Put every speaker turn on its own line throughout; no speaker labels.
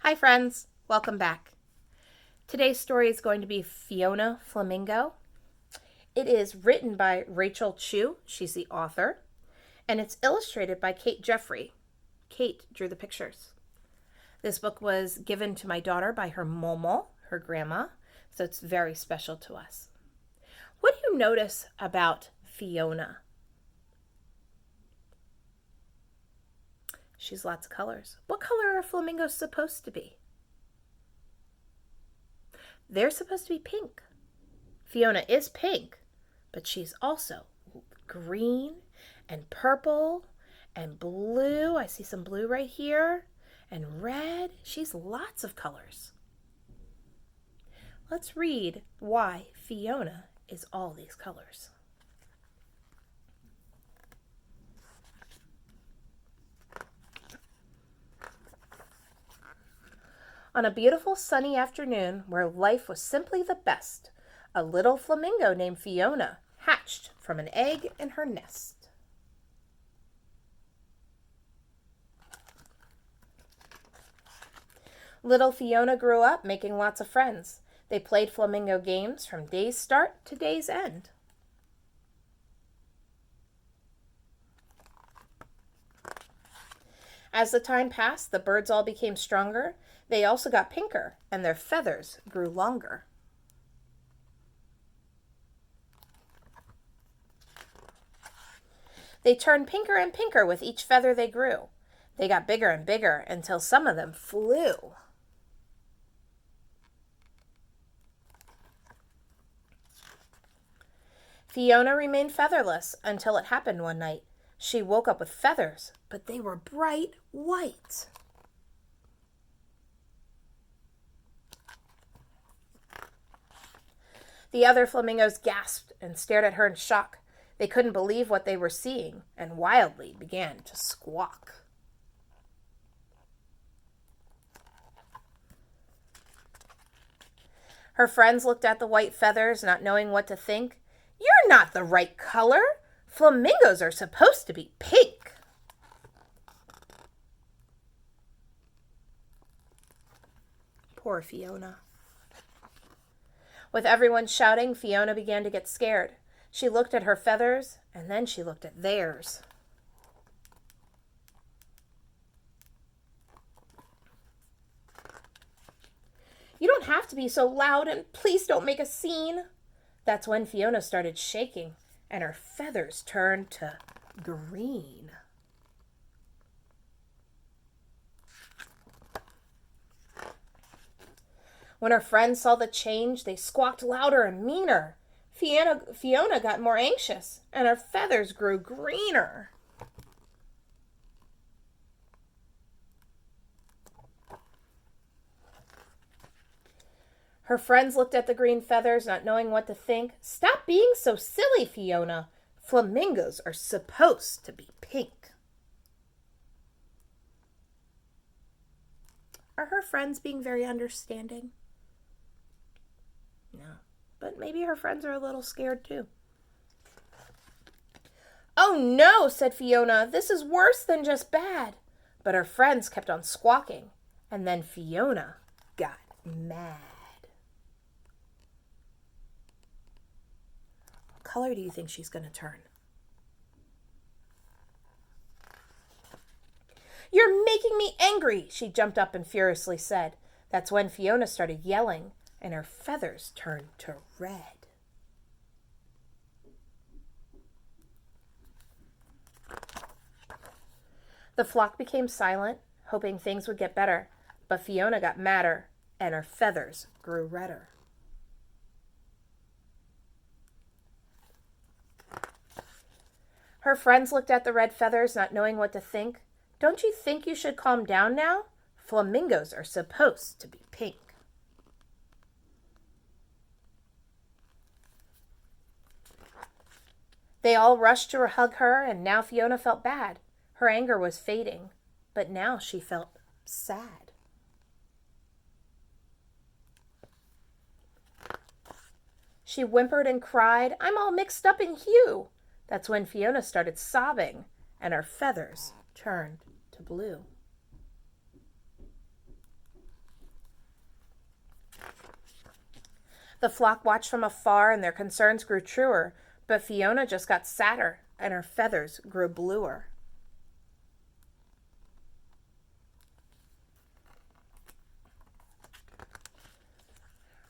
Hi friends, welcome back. Today's story is going to be Fiona, Flamingo. It is written by Rachael Chu, she's the author, and it's illustrated by Kate Jeffrey. Kate drew the pictures. This book was given to my daughter by her momo, her grandma, so it's very special to us. What do you notice about Fiona? She's lots of colors. What color are flamingos supposed to be? They're supposed to be pink. Fiona is pink, but she's also green and purple and blue. I see some blue right here and red. She's lots of colors. Let's read why Fiona is all these colors. On a beautiful sunny afternoon where life was simply the best, a little flamingo named Fiona hatched from an egg in her nest. Little Fiona grew up making lots of friends. They played flamingo games from day's start to day's end. As the time passed, the birds all became stronger. They also got pinker, and their feathers grew longer. They turned pinker and pinker with each feather they grew. They got bigger and bigger until some of them flew. Fiona remained featherless until it happened one night. She woke up with feathers, but they were bright white. The other flamingos gasped and stared at her in shock. They couldn't believe what they were seeing and wildly began to squawk. Her friends looked at the white feathers, not knowing what to think. "You're not the right color. Flamingos are supposed to be pink." Poor Fiona. With everyone shouting, Fiona began to get scared. She looked at her feathers, and then she looked at theirs. "You don't have to be so loud, and please don't make a scene." That's when Fiona started shaking, and her feathers turned to green. When her friends saw the change, they squawked louder and meaner. Fiona got more anxious, and her feathers grew greener. Her friends looked at the green feathers, not knowing what to think. "Stop being so silly, Fiona. Flamingos are supposed to be pink." Are her friends being very understanding? No, but maybe her friends are a little scared too. "Oh no," said Fiona, "this is worse than just bad." But her friends kept on squawking, and then Fiona got mad. What color do you think she's going to turn? "You're making me angry," she jumped up and furiously said. That's when Fiona started yelling, and her feathers turned to red. The flock became silent, hoping things would get better, but Fiona got madder, and her feathers grew redder. Her friends looked at the red feathers, not knowing what to think. "Don't you think you should calm down now? Flamingos are supposed to be pink." They all rushed to hug her, and now Fiona felt bad. Her anger was fading, but now she felt sad. She whimpered and cried, "I'm all mixed up in hue." That's when Fiona started sobbing, and her feathers turned to blue. The flock watched from afar and their concerns grew truer, but Fiona just got sadder and her feathers grew bluer.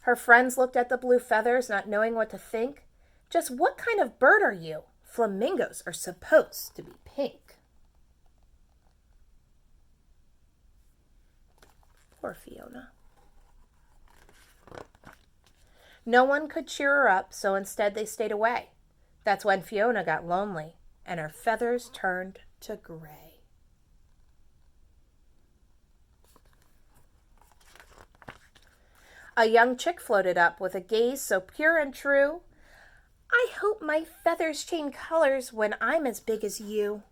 Her friends looked at the blue feathers, not knowing what to think. Just what kind of bird are you? Flamingos are supposed to be pink. Poor Fiona. No one could cheer her up, so instead they stayed away. That's when Fiona got lonely, and her feathers turned to gray. A young chick floated up with a gaze so pure and true. I hope my feathers change colors when I'm as big as you.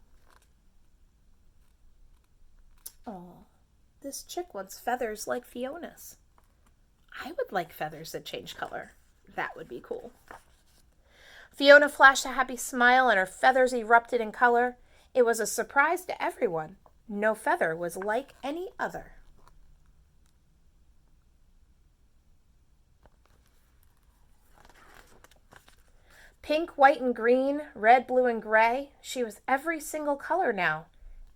Oh, this chick wants feathers like Fiona's. I would like feathers that change color. That would be cool. Fiona flashed a happy smile and her feathers erupted in color. It was a surprise to everyone. No feather was like any other. Pink, white, and green, red, blue, and gray. She was every single color now,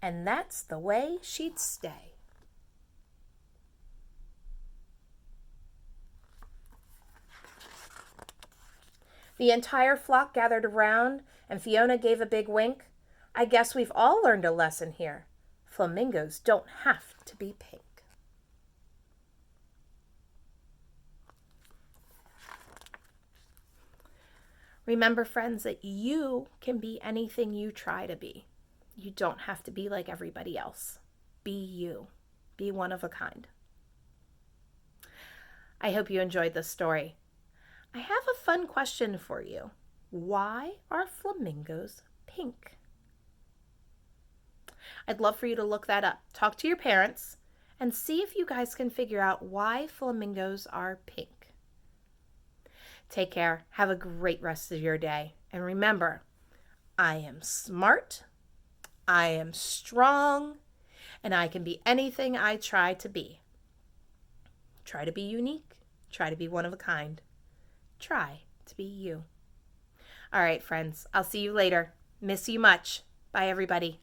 and that's the way she'd stay. The entire flock gathered around, and Fiona gave a big wink. I guess we've all learned a lesson here. Flamingos don't have to be pink. Remember, friends, that you can be anything you try to be. You don't have to be like everybody else. Be you. Be one of a kind. I hope you enjoyed this story. I have a fun question for you. Why are flamingos pink? I'd love for you to look that up. Talk to your parents and see if you guys can figure out why flamingos are pink. Take care. Have a great rest of your day. And remember, I am smart, I am strong, and I can be anything I try to be. Try to be unique. Try to be one of a kind. Try to be you. All right, friends. I'll see you later. Miss you much. Bye, everybody.